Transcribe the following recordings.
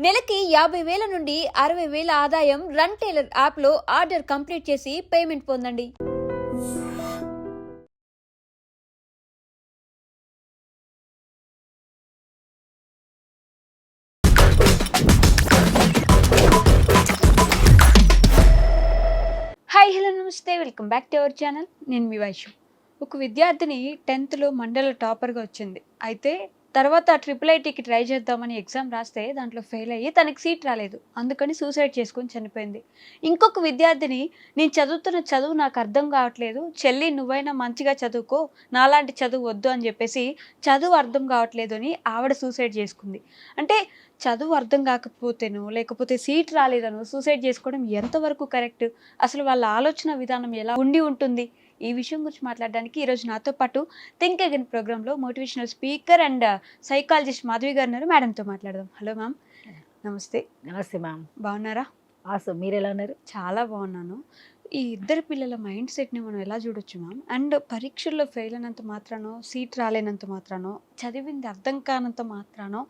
నెలకి 50,000 నుండి 60,000 ఆదాయం రన్ టైలర్ యాప్లో ఆర్డర్ కంప్లీట్ చేసి పేమెంట్ పొందండి. హాయ్ హలో నమస్తే, welcome back to our channel. నేను మీ వైషు. ఒక విద్యార్థిని 10th మండల టాపర్గా వచ్చింది. అయితే తర్వాత IIITకి ట్రై చేద్దామని ఎగ్జామ్ రాస్తే దాంట్లో ఫెయిల్ అయ్యి తనకి సీట్ రాలేదు. అందుకని సూసైడ్ చేసుకొని చనిపోయింది. ఇంకొక విద్యార్థిని, నేను చదువుతున్న చదువు నాకు అర్థం కావట్లేదు, చెల్లి నువ్వైనా మంచిగా చదువుకో, నాలాంటి చదువు వద్దు అని చెప్పేసి చదువు అర్థం కావట్లేదు అని ఆవిడ సూసైడ్ చేసుకుంది. అంటే చదువు అర్థం కాకపోతేనో లేకపోతే సీట్ రాలేదనో సూసైడ్ చేసుకోవడం ఎంతవరకు కరెక్ట్? అసలు వాళ్ళ ఆలోచన విధానం ఎలా ఉండి ఉంటుంది? ఈ విషయం గురించి మాట్లాడడానికి ఈరోజు నాతో పాటు థింక్ అగైన్ ప్రోగ్రాంలో motivational speaker and psychologist Madhavi గారు ఉన్నారు. మేడంతో మాట్లాడదాం. హలో మ్యామ్, నమస్తే. నమస్తే మ్యామ్. బాగున్నారా? మీరు ఎలా ఉన్నారు? చాలా బాగున్నాను. ఈ ఇద్దరు పిల్లల మైండ్ సెట్ని మనం ఎలా చూడొచ్చు మ్యామ్? అండ్ పరీక్షల్లో ఫెయిల్ అయినంత మాత్రానో, సీట్ రాలేనంత మాత్రానో, చదివింది అర్థం కానంత మాత్రానో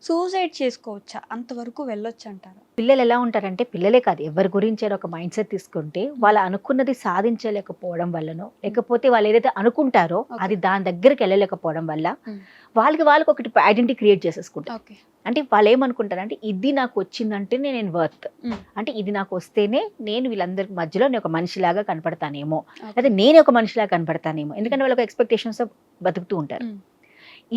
సూసైడ్ చేసుకోవచ్చా? అంతవరకు వెళ్ళొచ్చు అంటారు? పిల్లలు ఎలా ఉంటారంటే, పిల్లలే కాదు ఎవరి గురించి ఒక మైండ్ సెట్ తీసుకుంటే వాళ్ళు అనుకున్నది సాధించలేకపోవడం వల్లనో, లేకపోతే వాళ్ళు ఏదైతే అనుకుంటారో అది దాని దగ్గరికి వెళ్ళలేకపోవడం వల్ల వాళ్ళకి ఒకటి ఐడెంటిటీ క్రియేట్ చేసేసుకుంటారు. అంటే వాళ్ళు ఏమనుకుంటారంటే, ఇది నాకు వచ్చిందంటే నేను వర్త్, అంటే ఇది నాకు వస్తేనే నేను వీళ్ళందరి మధ్యలో నేను ఒక మనిషిలాగా కనపడతానేమో, లేదా నేను ఒక మనిషిలాగా కనపడతానేమో. ఎందుకంటే వాళ్ళకి ఎక్స్పెక్టేషన్స్ బతుకుతూ ఉంటారు.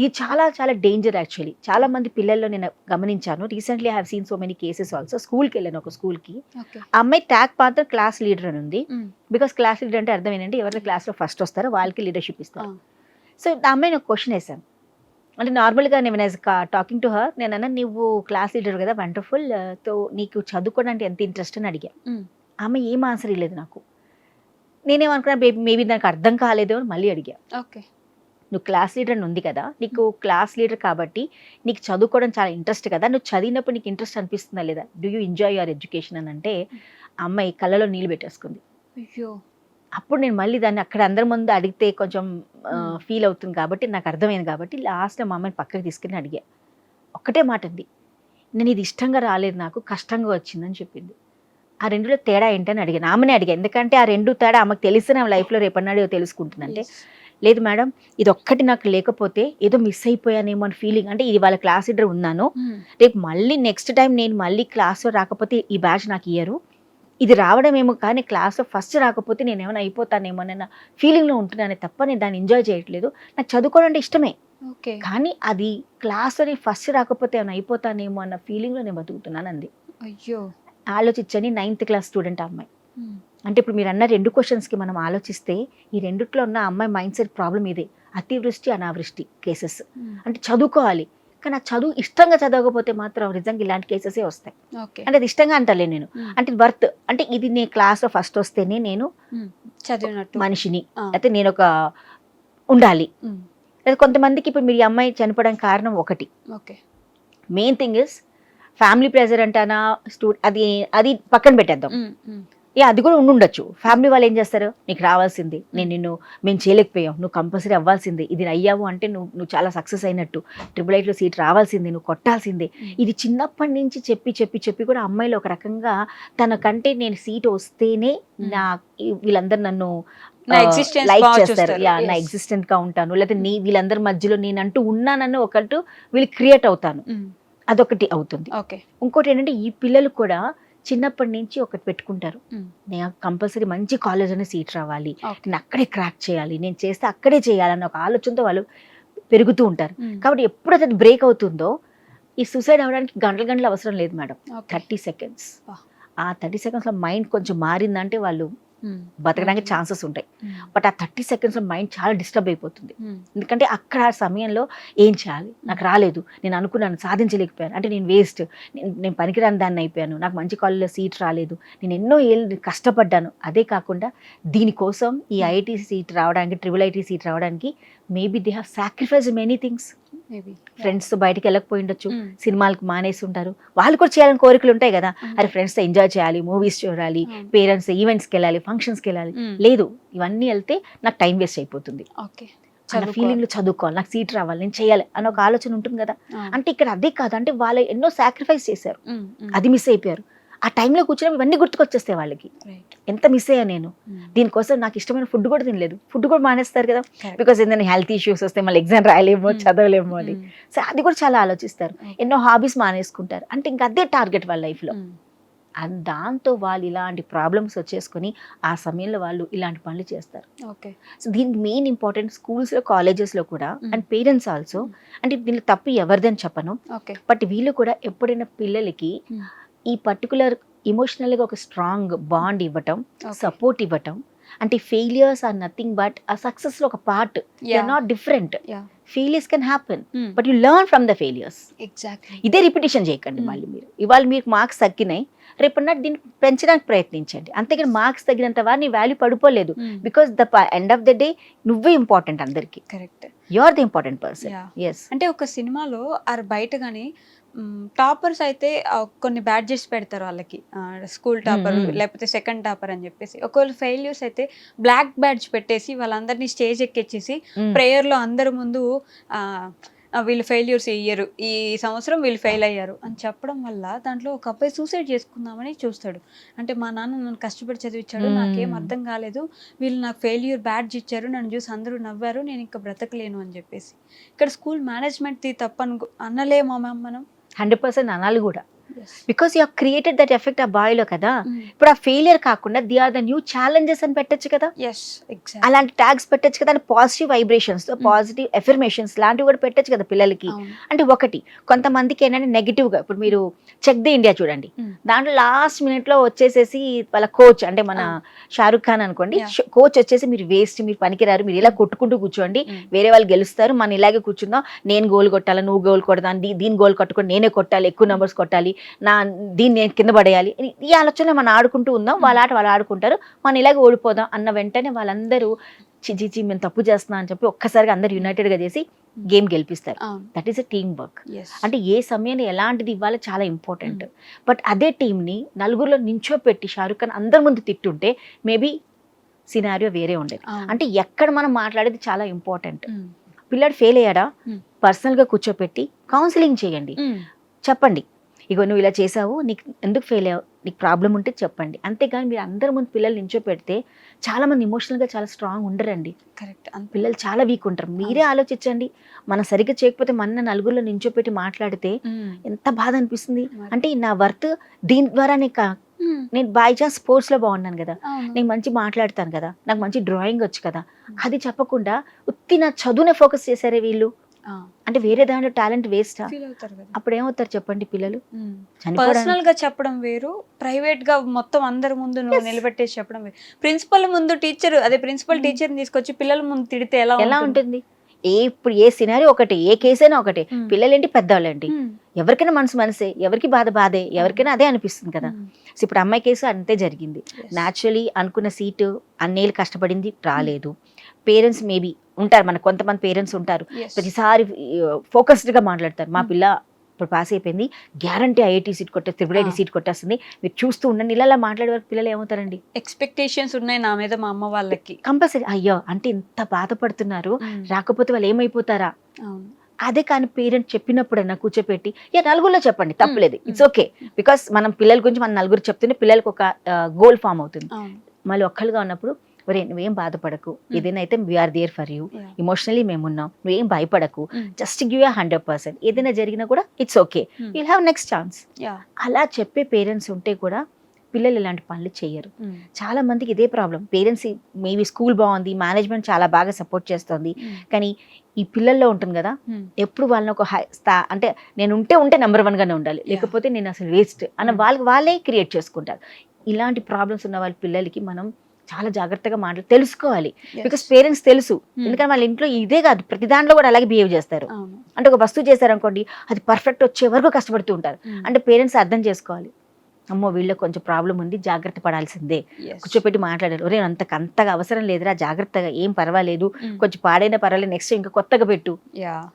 ఇది చాలా చాలా డేంజర్ యాక్చువల్లీ. చాలా మంది పిల్లల్లో నేను గమనించాను. Recently I have seen so many cases also. స్కూల్కి వెళ్ళాను, ఒక స్కూల్కి. ఆ అమ్మాయి ట్యాగ్ పాత్ర క్లాస్ లీడర్ అని ఉంది. బికాస్ క్లాస్ లీడర్ అంటే అర్థం ఏంటంటే, ఎవరైతే క్లాస్లో ఫస్ట్ వస్తారో వాళ్ళకి లీడర్షిప్ ఇస్తారు. సో ఆ అమ్మాయి నాకు క్వశ్చన్ వేసాను. అంటే నార్మల్గా నేను టాకింగ్ టు హర్, నేను అన్నా, నువ్వు క్లాస్ లీడర్ కదా, వండర్ఫుల్, తో నీకు చదువుకోవడానికి ఎంత ఇంట్రెస్ట్ అని అడిగా. ఆమె ఏం ఆన్సర్ ఇవ్వలేదు నాకు. నేనేమనుకున్నా, మేబీ నాకు అర్థం కాలేదు అని మళ్ళీ అడిగా. ఓకే, నువ్వు క్లాస్ లీడర్ అని ఉంది కదా, నీకు క్లాస్ లీడర్ కాబట్టి నీకు చదువుకోవడం చాలా ఇంట్రెస్ట్ కదా, నువ్వు చదివినప్పుడు నీకు ఇంట్రెస్ట్ అనిపిస్తుందా లేదా, do you enjoy your education అని అంటే, అమ్మాయి కళ్ళలో నీళ్ళు పెట్టేసుకుంది. అయ్యో. అప్పుడు నేను మళ్ళీ దాన్ని అక్కడ అందరి ముందు అడిగితే కొంచెం ఫీల్ అవుతుంది కాబట్టి నాకు అర్థమైంది కాబట్టి లాస్ట్లో మా అమ్మాయిని పక్కకి తీసుకుని అడిగా. ఒక్కటే మాట ఉంది, నేను ఇది ఇష్టంగా రాలేదు, నాకు కష్టంగా వచ్చిందని చెప్పింది. ఆ రెండులో తేడా ఏంటని అడిగాను, ఆమెనే అడిగా. ఎందుకంటే ఆ రెండు తేడా ఆమెకు తెలిసిన ఆమె లైఫ్లో రేపన్నాడు తెలుసుకుంటుందంటే, లేదు మేడం, ఇది ఒక్కటి నాకు లేకపోతే ఏదో మిస్ అయిపోయానేమో అని ఫీలింగ్. అంటే ఇది వాళ్ళ క్లాస్ లీడర్ ఉన్నాను, రేపు మళ్ళీ నెక్స్ట్ టైం నేను మళ్ళీ క్లాస్లో రాకపోతే ఈ బ్యాచ్ నాకు ఇయ్యరు, ఇది రావడం ఏమో కానీ క్లాస్లో ఫస్ట్ రాకపోతే నేను ఏమైనా అయిపోతానేమో అన్న ఫీలింగ్లో ఉంటున్నానే తప్ప నేను దాన్ని ఎంజాయ్ చేయట్లేదు. నాకు చదువుకోవడం అంటే ఇష్టమే, కానీ అది క్లాస్లోని ఫస్ట్ రాకపోతే ఏమైనా అయిపోతానేమో అన్న ఫీలింగ్లో నేను బతుకుతున్నాను అంది. అయ్యో. ఆలోచించని 9th క్లాస్ స్టూడెంట్ అమ్మాయి. అంటే ఇప్పుడు మీరు అన్న రెండు క్వశ్చన్స్కి మనం ఆలోచిస్తే, ఈ రెండిట్లో ఉన్న అమ్మాయి మైండ్ సెట్ ప్రాబ్లం ఇదే, అతివృష్టి అనావృష్టి కేసెస్. అంటే చదువుకోవాలి, కానీ ఆ చదువు ఇష్టంగా చదవకపోతే మాత్రం నిజంగా ఇలాంటి కేసెసే వస్తాయి. అంటే అది ఇష్టంగా అంటలే నేను, అంటే వర్త్, అంటే ఇది నేను క్లాస్లో ఫస్ట్ వస్తేనే నేను చదివినట్టు మనిషిని, అయితే నేను ఒక ఉండాలి. లేదా కొంతమందికి ఇప్పుడు మీరు ఈ అమ్మాయి చనిపోవడం కారణం ఒకటి, main thing is family pressure అంటానా, అది పక్కన పెట్టేద్దాం. అది కూడా ఉండొచ్చు. ఫ్యామిలీ వాళ్ళు ఏం చేస్తారు, నీకు రావాల్సింది, మేము చేయలేకపోయాం, నువ్వు కంపల్సరీ అవ్వాల్సిందే, ఇది అయ్యావు అంటే నువ్వు చాలా సక్సెస్ అయినట్టు, IIITలో సీట్ రావాల్సిందే, నువ్వు కొట్టాల్సిందే. ఇది చిన్నప్పటి నుంచి చెప్పి కూడా అమ్మాయిలో ఒక రకంగా తనకంటే నేను సీట్ వస్తేనే వీళ్ళందరూ నన్ను లైక్ చేస్తారు, నా ఎగ్జిస్టెంట్ గా ఉంటాను, లేకపోతే వీళ్ళందరి మధ్యలో నేనంటూ ఉన్నానని ఒకటి వీళ్ళు క్రియేట్ అవుతాను, అదొకటి అవుతుంది. ఇంకోటి ఏంటంటే, ఈ పిల్లలు కూడా చిన్నప్పటి నుంచి ఒకటి పెట్టుకుంటారు, నేను కంపల్సరీ మంచి కాలేజ్లోనే సీట్ రావాలి, నేను అక్కడే క్రాక్ చేయాలి, నేను చేస్తే అక్కడే చేయాలన్న ఒక ఆలోచనతో వాళ్ళు పెరుగుతూ ఉంటారు. కాబట్టి ఎప్పుడైతే అది బ్రేక్ అవుతుందో, ఈ సూసైడ్ అవ్వడానికి గంటలు అవసరం లేదు మేడం, 30 seconds. ఆ 30 secondsలో మైండ్ కొంచెం మారిందంటే వాళ్ళు బతకడానికి ఛాన్సెస్ ఉంటాయి. బట్ ఆ 30 secondsలో మైండ్ చాలా డిస్టర్బ్ అయిపోతుంది. ఎందుకంటే అక్కడ ఆ సమయంలో ఏం చేయాలి, నాకు రాలేదు, నేను అనుకున్నాను సాధించలేకపోయాను, అంటే నేను వేస్ట్, నేను పనికిరాని దాన్ని అయిపోయాను, నాకు మంచి కాలేజ్లో సీట్ రాలేదు, నేను ఎన్నో ఏళ్ళు కష్టపడ్డాను. అదే కాకుండా దీనికోసం ఈ IIT సీట్ రావడానికి, IIIT సీట్ రావడానికి maybe they have sacrifice many things. ఫ్రెండ్స్తో బయటకు వెళ్ళకపోయి ఉండొచ్చు, సినిమాలకు మానేసి ఉంటారు, వాళ్ళు కూడా చేయాలని కోరికలు ఉంటాయి కదా, అరే ఫ్రెండ్స్తో ఎంజాయ్ చేయాలి, మూవీస్ చూడాలి, పేరెంట్స్ ఈవెంట్స్కి వెళ్ళాలి, ఫంక్షన్స్కి వెళ్ళాలి. లేదు, ఇవన్నీ వెళ్తే నాకు టైం వేస్ట్ అయిపోతుంది. అన్న ఫీలింగ్ లో చదువుకోవాలి, నాకు సీట్ రావాలి, నేను చేయాలి అన్న ఒక ఆలోచన ఉంటుంది కదా. అంటే ఇక్కడ అదే కాదు, అంటే వాళ్ళు ఎన్నో సాక్రిఫైస్ చేశారు, అది మిస్ అయిపోయారు. ఆ టైంలో కూర్చొని ఇవన్నీ గుర్తుకొచ్చేస్తాయి వాళ్ళకి, ఎంత మిస్ అయ్యా నేను, దీనికోసం నాకు ఇష్టమైన ఫుడ్ కూడా తినలేదు, ఫుడ్ కూడా మానేస్తారు కదా, బికాస్ ఏంటంటే హెల్త్ ఇష్యూస్ వస్తే మళ్ళీ ఎగ్జామ్ రాయలేమో చదవలేమో అని. సో అది కూడా చాలా ఆలోచిస్తారు, ఎన్నో హాబీస్ మానేసుకుంటారు. అంటే ఇంకా అదే టార్గెట్ వాళ్ళ లైఫ్లో. అండ్ దాంతో వాళ్ళు ఇలాంటి ప్రాబ్లమ్స్ వచ్చేసుకొని ఆ సమయంలో వాళ్ళు ఇలాంటి పనులు చేస్తారు. సో దీనికి మెయిన్ ఇంపార్టెంట్ స్కూల్స్లో కాలేజెస్లో కూడా, అండ్ పేరెంట్స్ ఆల్సో. అంటే దీనికి తప్పు ఎవరిదని చెప్పను, బట్ వీళ్ళు కూడా ఎప్పుడైనా పిల్లలకి ఈ పర్టికులర్ ఇమోషనల్గా ఒక స్ట్రాంగ్ బాండ్ ఇవ్వటం, సపోర్ట్ ఇవ్వటం. అంటే ఫెయిలియర్స్ ఆర్ నథింగ్ బట్ ఆ సక్సెస్లో ఒక part, they are not different. Failures can happen, but you learn from the failures. ఇదే రిపిటేషన్ చేయకండి. మళ్ళీ మీరు ఇవాళ మీకు మార్క్స్ తగ్గినాయి, రేపు దీన్ని పెంచడానికి ప్రయత్నించండి. అంతేగాని మార్క్స్ తగినంత వారు నీ వాల్యూ పడిపోలేదు, because the end of the day నువ్వే ఇంపార్టెంట్ అందరికి. Correct, you are the important person. అంటే ఒక సినిమాలో ఆర్ బయట కానీ టాపర్స్ అయితే కొన్ని బ్యాడ్జెస్ పెడతారు వాళ్ళకి, స్కూల్ టాపర్ లేకపోతే సెకండ్ టాపర్ అని చెప్పేసి. ఒకవేళ ఫెయిల్యూర్స్ అయితే బ్లాక్ బ్యాడ్జ్ పెట్టేసి వాళ్ళందరినీ స్టేజ్ ఎక్కించేసి ప్రేయర్లో అందరి ముందు వీళ్ళు ఫెయిల్యూర్స్ ఇయ్యరు, ఈ సంవత్సరం వీళ్ళు ఫెయిల్ అయ్యారు అని చెప్పడం వల్ల దాంట్లో ఒక అబ్బాయి సూసైడ్ చేసుకుందామని చూస్తాడు. అంటే మా నాన్న నన్ను కష్టపడి చదివించాడు, నాకేం అర్థం కాలేదు, వీళ్ళు నాకు ఫెయిల్యూర్ బ్యాడ్జ్ ఇచ్చారు, నన్ను చూసి అందరూ నవ్వారు, నేను ఇంకా బ్రతకలేను అని చెప్పేసి. ఇక్కడ స్కూల్ మేనేజ్మెంట్ది తప్పను అనలేమా మ్యామ్ మనం? 100% అనాలి కూడా, because you have created that effect ఆ బాయ్లో కదా. ఇప్పుడు ఆ ఫెయిలియర్ కాకుండా these are the new challenges అని పెట్టచ్చు కదా, అలాంటి ట్యాగ్స్ పెట్టచ్చు కదా. పాజిటివ్ వైబ్రేషన్స్, పాజిటివ్ ఎఫర్మేషన్స్ లాంటివి కూడా పెట్టచ్చు కదా పిల్లలకి. అంటే ఒకటి కొంతమందికి ఏంటంటే నెగిటివ్ గా, ఇప్పుడు మీరు చెక్ ది ఇండియా చూడండి, దాంట్లో లాస్ట్ మినిట్ లో వచ్చేసేసి వాళ్ళ కోచ్, అంటే మన షారుఖ్ ఖాన్ అనుకోండి, కోచ్ వచ్చేసి మీరు వేస్ట్, మీరు పనికిరారు, మీరు ఇలా కొట్టుకుంటూ కూర్చోండి, వేరే వాళ్ళు గెలుస్తారు, మనం ఇలాగే కూర్చుందాం, నేను గోల్ కొట్టాలి, నువ్వు గోల్ కొడదాం, దీని గోల్ కొట్టుకొని నేనే కొట్టాలి, ఎక్కువ నెంబర్స్ కొట్టాలి, దీన్ని నేను కింద పడేయాలి, ఈ ఆలోచన మనం ఆడుకుంటూ ఉందాం, వాళ్ళ ఆట వాళ్ళు ఆడుకుంటారు, మనం ఇలాగే ఓడిపోదాం అన్న వెంటనే వాళ్ళందరూ చిచి మేము తప్పు చేస్తున్నాం అని చెప్పి ఒక్కసారిగా అందరు యునైటెడ్ గా చేసి గేమ్ గెలిపిస్తారు. That is a team work. అంటే ఏ సమయాన్ని ఎలాంటిది ఇవ్వాలో చాలా ఇంపార్టెంట్. బట్ అదే టీంని నలుగురిలో నించోపెట్టి షారుఖ్ ఖాన్ అందరి ముందు తిట్టుంటే మేబీ సినారియో వేరే ఉండేది. అంటే ఎక్కడ మనం మాట్లాడేది చాలా ఇంపార్టెంట్. పిల్లాడు ఫెయిల్ అయ్యాడా, పర్సనల్ గా కూర్చోపెట్టి కౌన్సిలింగ్ చేయండి, చెప్పండి ఇగో నువ్వు ఇలా చేసావు, నీకు ఎందుకు ఫెయిల్ అయ్యావు, నీకు ప్రాబ్లం ఉంటే చెప్పండి. అంతేగాని మీరు అందరి ముందు పిల్లలు నించో పెడితే చాలా మంది ఎమోషనల్గా చాలా స్ట్రాంగ్ ఉండరండి. కరెక్ట్, పిల్లలు చాలా వీక్ ఉంటారు. మీరే ఆలోచించండి, మనం సరిగ్గా చేయకపోతే మన నలుగురిలో నించోపెట్టి మాట్లాడితే ఎంత బాధ అనిపిస్తుంది. అంటే నా వర్త్ దీని ద్వారానే నేను బై చాన్స్ స్పోర్ట్స్లో బాగున్నాను కదా, నేను మంచి మాట్లాడతాను కదా, నాకు మంచి డ్రాయింగ్ వచ్చు కదా, అది చెప్పకుండా ఉత్తి నా చదువునే ఫోకస్ చేశారే వీళ్ళు. అంటే వేరే దాంట్లో టాలెంట్ వేస్ట్. అప్పుడు ఏమవుతారు చెప్పండి పిల్లలు? పర్సనల్ గా చెప్పడం వేరు, ప్రైవేట్ గా మొత్తం అందరి ముందు నిలబెట్టేసి చెప్పడం వేరు. ప్రిన్సిపల్ ముందు టీచర్, అదే ప్రిన్సిపల్ టీచర్ తీసుకొచ్చి పిల్లల ముందు తిడితే ఎలా ఉంటుంది? ఇప్పుడు ఏ సినారీ ఒకటి, ఏ కేసైనా ఒకటి, పిల్లలేంటి పెద్దవాళ్ళేంటి, ఎవరికైనా మనసే, ఎవరికి బాధే, ఎవరికైనా అదే అనిపిస్తుంది కదా. సో ఇప్పుడు అమ్మాయి కేసు అంతే జరిగింది. న్యాచురలీ అనుకున్న సీటు అన్నేళ్ళు కష్టపడింది, రాలేదు. పేరెంట్స్ మేబీ ఉంటారు, మన కొంతమంది పేరెంట్స్ ఉంటారు, ప్రతిసారి ఫోకస్డ్గా మాట్లాడతారు, మా పిల్ల ఇప్పుడు పాస్ అయిపోయింది, గ్యారంటీ ఐఐటీ సీట్ కొట్టే, ట్రిపుల్ ఐటీ సీట్ కొట్టేస్తుంది, మీరు చూస్తూ ఉండండి, ఇలా మాట్లాడే వరకు పిల్లలు ఏమవుతారండి? ఎక్స్పెక్టేషన్స్ ఉన్నాయి నా మీద, మా అమ్మ వాళ్ళకి కంపల్సరీ. అయ్యో అంటే ఇంత బాధపడుతున్నారు, రాకపోతే వాళ్ళు ఏమైపోతారా. అదే కానీ పేరెంట్ చెప్పినప్పుడైనా కూర్చోపెట్టి నలుగురిలో చెప్పండి, తప్పలేదు, ఇట్స్ ఓకే. బికాస్ మనం పిల్లల గురించి మన నలుగురు చెప్తుంటే పిల్లలకు ఒక గోల్ ఫామ్ అవుతుంది. మళ్ళీ ఒక్కళ్ళుగా ఉన్నప్పుడు ఒరే నువ్వేం బాధపడకు, ఏదైనా అయితే we are there for you, emotionally మేమున్నాం, నువ్వేం భయపడకు, జస్ట్ గివ్ 100%. ఏదైనా జరిగినా కూడా it's okay, will have next chance. అలా చెప్పే పేరెంట్స్ ఉంటే కూడా పిల్లలు ఇలాంటి పనులు చేయరు. చాలా మందికి ఇదే ప్రాబ్లం. పేరెంట్స్ మేబీ స్కూల్ బాగుంది, మేనేజ్మెంట్ చాలా బాగా సపోర్ట్ చేస్తుంది, కానీ ఈ పిల్లల్లో ఉంటుంది కదా, ఎప్పుడు వాళ్ళని ఒక అంటే నేను ఉంటే నెంబర్ 1 గానే ఉండాలి, లేకపోతే నేను అసలు వేస్ట్ అన్న వాళ్ళే క్రియేట్ చేసుకుంటారు. ఇలాంటి ప్రాబ్లమ్స్ ఉన్న వాళ్ళ పిల్లలకి మనం చాలా జాగ్రత్తగా తెలుసుకోవాలి. బికాస్ పేరెంట్స్ తెలుసు, ఎందుకంటే వాళ్ళ ఇంట్లో ఇదే కాదు ప్రతి దాంట్లో కూడా అలాగే బిహేవ్ చేస్తారు. అంటే ఒక వస్తువు చేశారనుకోండి, అది పర్ఫెక్ట్ వచ్చే వరకు కష్టపడుతూ ఉంటారు. అంటే పేరెంట్స్ అర్థం చేసుకోవాలి, అమ్మో వీళ్ళకి కొంచెం ప్రాబ్లం ఉంది, జాగ్రత్త పడాల్సిందే, కూర్చోపెట్టి మాట్లాడారు, ఒరే అంతగా అవసరం లేదురా, జాగ్రత్తగా, ఏం పర్వాలేదు, కొంచెం పాడైనా పర్వాలేదు, నెక్స్ట్ ఇంకా కొత్తగా పెట్టు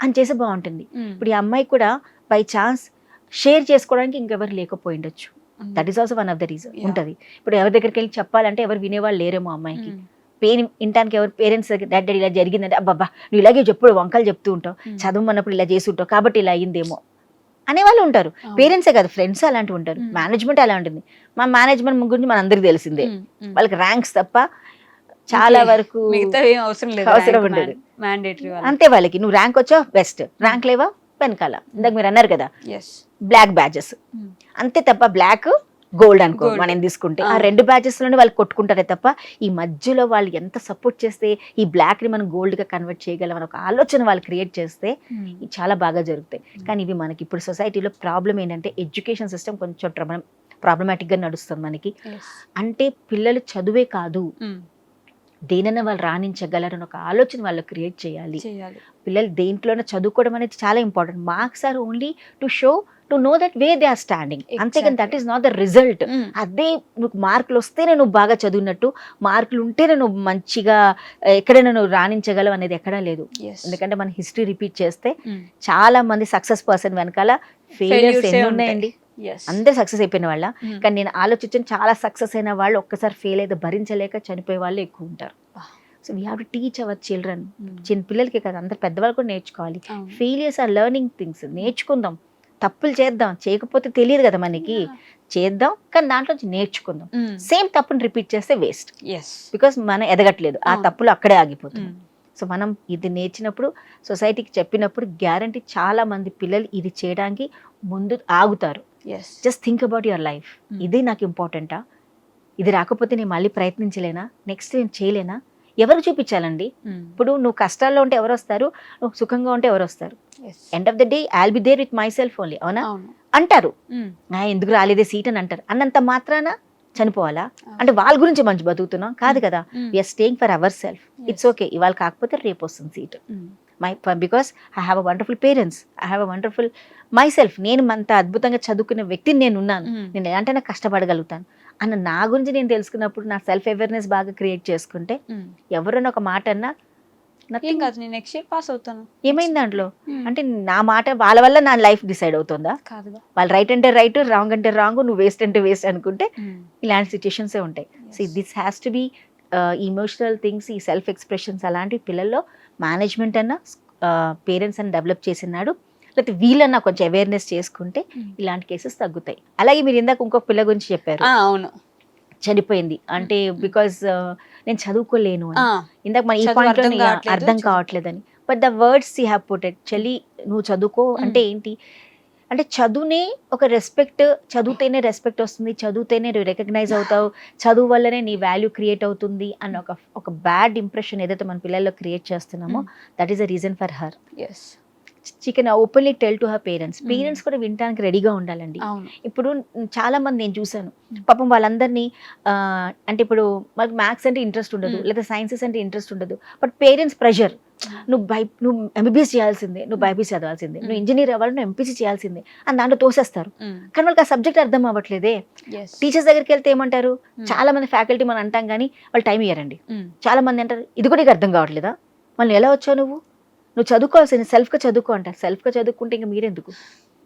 అని చేస్తే బాగుంటుంది. ఇప్పుడు ఈ అమ్మాయి కూడా బై ఛాన్స్ షేర్ చేసుకోవడానికి ఇంకెవరు లేకపోయిండొచ్చు. That is also one of the reason ఉంటుంది. ఇప్పుడు ఎవరి దగ్గరికి వెళ్ళి చెప్పాలంటే ఎవరు వినేవాళ్ళు లేరేమో అమ్మాయికి, పెయిన్ వినటానికి ఎవరు పేరెంట్స్ డాడీ ఇలా జరిగిందంటే అబ్బాబ్బా నువ్వు ఇలాగే చెప్పుడు వంకలు చెప్తూ ఉంటావు, చదవమన్నప్పుడు ఇలా చేసి ఉంటావు కాబట్టి ఇలా అయ్యిందేమో అనేవాళ్ళు ఉంటారు. పేరెంట్సే కాదు, ఫ్రెండ్స్ అలాంటివి ఉంటారు, మేనేజ్మెంట్ అలా ఉంటుంది. మా మేనేజ్మెంట్ గురించి మన అందరికి తెలిసిందే, వాళ్ళకి ర్యాంక్స్ తప్ప చాలా వరకు అవసరం ఉండదు. అంతే, వాళ్ళకి నువ్వు ర్యాంక్ వచ్చావు బెస్ట్, ర్యాంక్ లేవా వెనకాల. ఇందాక మీరు అన్నారు కదా బ్లాక్ బ్యాచెస్, అంతే తప్ప బ్లాక్ గోల్డ్ అనుకో మనం తీసుకుంటే ఆ 2 బ్యాచెస్ లోనే వాళ్ళు కొట్టుకుంటారే తప్ప ఈ మధ్యలో వాళ్ళు ఎంత సపోర్ట్ చేస్తే ఈ బ్లాక్ ని మనం గోల్డ్ గా కన్వర్ట్ చేయగలం అని ఒక ఆలోచన వాళ్ళు క్రియేట్ చేస్తే ఇవి చాలా బాగా జరుగుతాయి. కానీ ఇవి మనకి ఇప్పుడు సొసైటీలో ప్రాబ్లం ఏంటంటే ఎడ్యుకేషన్ సిస్టమ్ కొంచెం ప్రాబ్లమాటిక్ గా నడుస్తుంది మనకి. అంటే పిల్లలు చదువే కాదు దేనైనా వాళ్ళు రాణించగలరని ఒక ఆలోచన వాళ్ళు క్రియేట్ చేయాలి. పిల్లలు దేంట్లోనే చదువుకోవడం అనేది చాలా important. Marks are only to show to know that way they are standing, అంతేకాని that is not the result. అదే నువ్వు మార్కులు వస్తేనే నువ్వు బాగా చదివినట్టు, మార్కులు ఉంటేనే నువ్వు మంచిగా ఎక్కడైనా నువ్వు రాణించగలవు అనేది ఎక్కడా లేదు. ఎందుకంటే మన హిస్టరీ రిపీట్ చేస్తే చాలా మంది సక్సెస్ పర్సన్ వెనకాల ఫెయిలియర్స్ ఎన్ని ఉన్నాయండి. అందరు సక్సెస్ అయిపోయిన వాళ్ళ, కానీ నేను ఆలోచించిన చాలా సక్సెస్ అయిన వాళ్ళు ఒక్కసారి ఫెయిల్ అయితే భరించలేక చనిపోయే వాళ్ళు ఎక్కువ ఉంటారు. So we have to teach our children, చిన్న పిల్లలకి కదా అందరు పెద్దవాళ్ళు కూడా నేర్చుకోవాలి. ఫెయిలియర్స్ ఆర్ లెర్నింగ్ థింగ్స్, నేర్చుకుందాం, తప్పులు చేద్దాం, చేయకపోతే తెలియదు కదా మనకి, చేద్దాం కానీ దాంట్లో నేర్చుకుందాం. సేమ్ తప్పుని రిపీట్ చేస్తే వేస్ట్, బికాస్ మనం ఎదగట్లేదు, ఆ తప్పులు అక్కడే ఆగిపోతుంది. సో మనం ఇది నేర్చినప్పుడు సొసైటీకి చెప్పినప్పుడు గ్యారంటీ చాలా మంది పిల్లలు ఇది చేయడానికి ముందు ఆగుతారు. Just think about your life, ఇది నాకు ఇంపార్టెంటా, ఇది రాకపోతే నేను మళ్ళీ ప్రయత్నించలేనా, నెక్స్ట్ నేను చేయలేనా, ఎవరు చూపించాలండి. ఇప్పుడు నువ్వు కష్టాల్లో ఉంటే ఎవరు వస్తారు, నువ్వు సుఖంగా ఉంటే ఎవరు వస్తారు. End of the day I will be there with myself only, అవునా అంటారు. ఎందుకు రాలేదే సీట్ అని అంటారు. అన్నంత మాత్రాన చనిపోవాలా అంటే వాళ్ళ గురించి మంచి బతుకుతున్నాం కాదు కదా. We are staying for our self. It's okay, ఇవాళ కాకపోతే రేపు వస్తుంది seat. Because I have a wonderful parents, I have a wonderful myself. నేను అంత అద్భుతంగా చదువుకునే వ్యక్తిని నేను ఉన్నాను, నేను ఎలాంటైనా కష్టపడగలుగుతాను అన్న నా గురించి నేను తెలుసుకున్నప్పుడు నా సెల్ఫ్ అవేర్నెస్ బాగా క్రియేట్ చేసుకుంటే ఎవరైనా ఒక మాట అన్నా ఏమైంది దాంట్లో అంటే నా మాట వాళ్ళ వల్ల నా లైఫ్ డిసైడ్ అవుతుందా? వాళ్ళు రైట్ అంటే రైట్, రాంగ్ అంటే రాంగ్, నువ్వు వేస్ట్ అంటే వేస్ట్ అనుకుంటే ఇలాంటి సిచ్యుయేషన్సే ఉంటాయి. So this has to be emotional things, ఈ సెల్ఫ్ ఎక్స్ప్రెషన్స్ అలాంటి పిల్లల్లో మేనేజ్మెంట్ అన్న పేరెంట్స్ అని డెవలప్ చేసినాడు, లేకపోతే వీళ్ళన్నా కొంచెం అవేర్నెస్ చేసుకుంటే ఇలాంటి కేసెస్ తగ్గుతాయి. అలాగే మీరు ఇందాక ఇంకొక పిల్ల గురించి చెప్పారు, అవును చనిపోయింది అంటే బికాస్ నేను చదువుకోలేను అని. ఇందాక మన ఈ పాయింట్ లో అర్థం కావట్లేదని, but the words you have put it. చెల్లి నువ్వు చదువుకో అంటే ఏంటి అంటే చదువునే ఒక రెస్పెక్ట్, చదివితేనే రెస్పెక్ట్ వస్తుంది, చదివితేనే నువ్వు రికగ్నైజ్ అవుతావు, చదువు వల్లనే నీ వాల్యూ క్రియేట్ అవుతుంది అన్న ఒక బ్యాడ్ ఇంప్రెషన్ ఏదైతే మన పిల్లల్లో క్రియేట్ చేస్తున్నామో that is the reason for her. she can openly tell to her parents. Parents కూడా వినడానికి రెడీగా ఉండాలండి. ఇప్పుడు చాలా మంది నేను చూసాను పాపం వాళ్ళందరినీ అంటే ఇప్పుడు వాళ్ళకి మ్యాథ్స్ అంటే ఇంట్రెస్ట్ ఉండదు, లేదా సైన్సెస్ అంటే ఇంట్రెస్ట్ ఉండదు, బట్ పేరెంట్స్ ప్రెషర్, నువ్వు ఎంబీబీఎస్ చేయాల్సిందే, నువ్వు బైపీసీ చదవాల్సిందే, నువ్వు ఇంజనీర్ అవ్వాలి, నువ్వు ఎంపీసీ చేయాల్సిందే అని దాంట్లో తోసేస్తారు. కానీ వాళ్ళకి ఆ సబ్జెక్ట్ అర్థం అవ్వట్లేదే. టీచర్స్ దగ్గరికి వెళ్తే ఏమంటారు, చాలా మంది ఫ్యాకల్టీ మనం అంటాం కానీ వాళ్ళు టైం ఇయ్యారండి. చాలా మంది అంటారు ఇది కూడా అర్థం కావట్లేదా, మళ్ళీ ఎలా వచ్చావు నువ్వు చదువుకోవాల్సింది, సెల్ఫ్గా చదువుకో అంటారు. సెల్ఫ్గా చదువుకుంటే ఇంకా మీరెందుకు,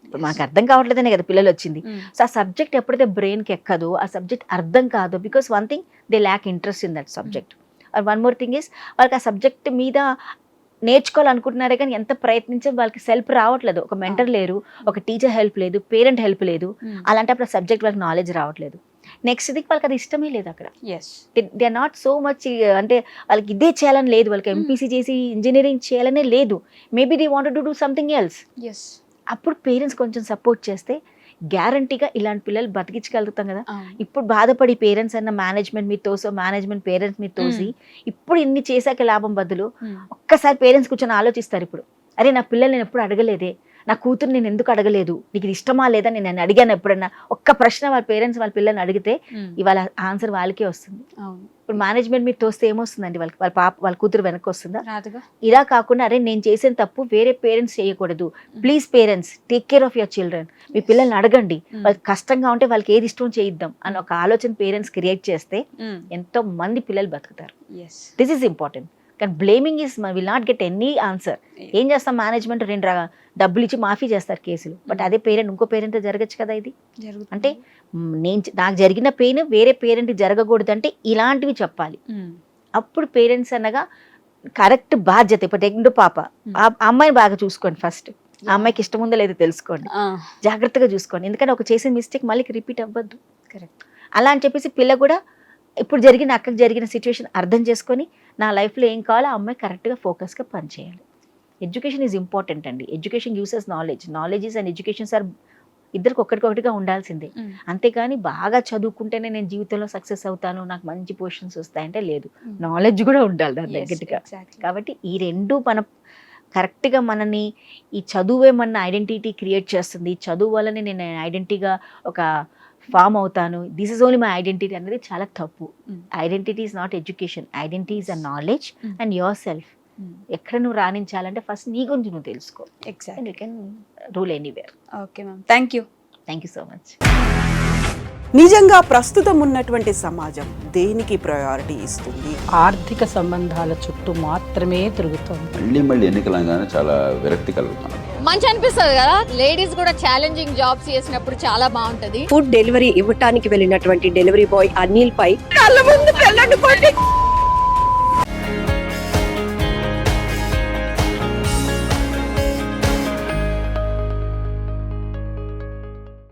ఇప్పుడు మనకు అర్థం కావట్లేదనే కదా పిల్లలు వచ్చింది. సో ఆ సబ్జెక్ట్ ఎప్పుడైతే బ్రెయిన్కి ఎక్కదో, ఆ సబ్జెక్ట్ అర్థం కాదు, because one thing they lakh interest in that subject. One more thing is వాళ్ళకి ఆ సబ్జెక్ట్ మీద నేర్చుకోవాలనుకుంటున్నారే కానీ ఎంత ప్రయత్నించే వాళ్ళకి సెల్ఫ్ రావట్లేదు. ఒక మెంటర్ లేరు, ఒక టీచర్ హెల్ప్ లేదు, పేరెంట్ హెల్ప్ లేదు, అలాంటప్పుడు ఆ సబ్జెక్ట్ వాళ్ళకి నాలెడ్జ్ రావట్లేదు. నెక్స్ట్ ది వాళ్ళకి అది ఇష్టమే లేదు అక్కడ. They are not so much అంటే వాళ్ళకి ఇదే చేయాలని లేదు, వాళ్ళకి ఎంపీసీ చేసి ఇంజనీరింగ్ చేయాలనే లేదు, maybe they wanted to do something else. అప్పుడు పేరెంట్స్ కొంచెం సపోర్ట్ చేస్తే గ్యారంటీగా ఇలాంటి పిల్లలు బతికించగలుగుతాం కదా. ఇప్పుడు బాధపడి పేరెంట్స్ అన్న మేనేజ్మెంట్ మీద తోసో, మేనేజ్మెంట్ పేరెంట్స్ మీద తోసి ఇప్పుడు ఇన్ని చేశాక లాభం బదులు ఒక్కసారి పేరెంట్స్ కూర్చొని ఆలోచిస్తారు. ఇప్పుడు అరే నా పిల్లలు నేను ఎప్పుడు అడగలేదే, నా కూతురు నేను ఎందుకు అడగలేదు, నీకు ఇది ఇష్టమా లేదా నేను అడిగాను ఎప్పుడన్నా, ఒక్క ప్రశ్న వాళ్ళ పేరెంట్స్ వాళ్ళ పిల్లల్ని అడిగితే ఇవాళ ఆన్సర్ వాళ్ళకే వస్తుంది. ఇప్పుడు మేనేజ్మెంట్ మీరు తోస్తే ఏమొస్తుందండి, వాళ్ళ కూతురు వెనక్కి వస్తుందా? ఇలా కాకుండా అరే నేను చేసిన తప్పు వేరే పేరెంట్స్ చేయకూడదు, please parents take care of your children, మీ పిల్లల్ని అడగండి, వాళ్ళకి కష్టంగా ఉంటే వాళ్ళకి ఏది ఇష్టం చేయిద్దాం అని ఒక ఆలోచన పేరెంట్స్ క్రియేట్ చేస్తే ఎంతో మంది పిల్లలు బతుకుతారు. This is important. కానీ blaming is will not get any answer. ఏం చేస్తాం, మేనేజ్మెంట్ 2 డబ్బులు ఇచ్చి మాఫీ చేస్తారు కేసులు, బట్ అదే పేరెంట్ ఇంకో పేరెంట్ జరగచ్చు కదా. ఇది అంటే నాకు జరిగిన పెయిన్ వేరే పేరెంట్ జరగకూడదు అంటే ఇలాంటివి చెప్పాలి. అప్పుడు పేరెంట్స్ అనగా కరెక్ట్ బాధ్యత. ఇప్పుడు రెండో పాప, ఆ అమ్మాయిని బాగా చూసుకోండి ఫస్ట్. ఆ అమ్మాయికి ఇష్టం ఉందో లేదో తెలుసుకోండి, జాగ్రత్తగా చూసుకోండి. ఎందుకంటే ఒక చేసిన మిస్టేక్ మళ్ళీ రిపీట్ అవ్వద్దు. కరెక్ట్. అలా అని చెప్పేసి పిల్ల కూడా ఇప్పుడు జరిగిన అక్కకి జరిగిన సిచ్యువేషన్ అర్థం చేసుకొని నా లైఫ్లో ఏం కావాలో ఆ అమ్మాయి కరెక్ట్గా ఫోకస్గా పనిచేయాలి. ఎడ్యుకేషన్ ఈజ్ ఇంపార్టెంట్ అండి. Education gives us knowledge. Knowledge and educations are ఇద్దరికి ఒకటికొకటిగా ఉండాల్సిందే. అంతేకాని బాగా చదువుకుంటేనే నేను జీవితంలో సక్సెస్ అవుతాను, నాకు మంచి పొజిషన్స్ వస్తాయంటే లేదు. నాలెడ్జ్ కూడా ఉండాలి దాని దగ్గరగా. కాబట్టి ఈ రెండు మనం కరెక్ట్గా మనని, ఈ చదువే మన ఐడెంటిటీ క్రియేట్ చేస్తుంది, ఈ చదువు వల్లనే నేను ఐడెంటిటీగా ఒక ఫామ్ అవుతాను, this is only my identity అనేది చాలా తప్పు. Identity is not education, identity is a knowledge and your self. ఎక్కడ నువ్వు రాణించాలంటే ఫస్ట్ నీ గురించి నువ్వు తెలుసుకో. Exact. You can rule anywhere. Okay ma'am, thank you so much. నిజంగా ప్రస్తుతం ఉన్నటువంటి సమాజం దేనికి ప్రయారిటీ ఇస్తుంది? ఆర్థిక సంబంధాల చుట్టూ మాత్రమే తిరుగుతోంది. మళ్ళీ ఎన్నికలంగానే చాలా విరక్తి కలుగుతాను. మంచి అనిపిస్తుంది కదా, లేడీస్ కూడా ఛాలెంజింగ్ జాబ్స్ చేసినప్పుడు చాలా బాగుంటది. ఫుడ్ డెలివరీ ఇవ్వటానికి వెళ్ళినటువంటి డెలివరీ బాయ్ అనిల్ పై కళ్ళ ముందు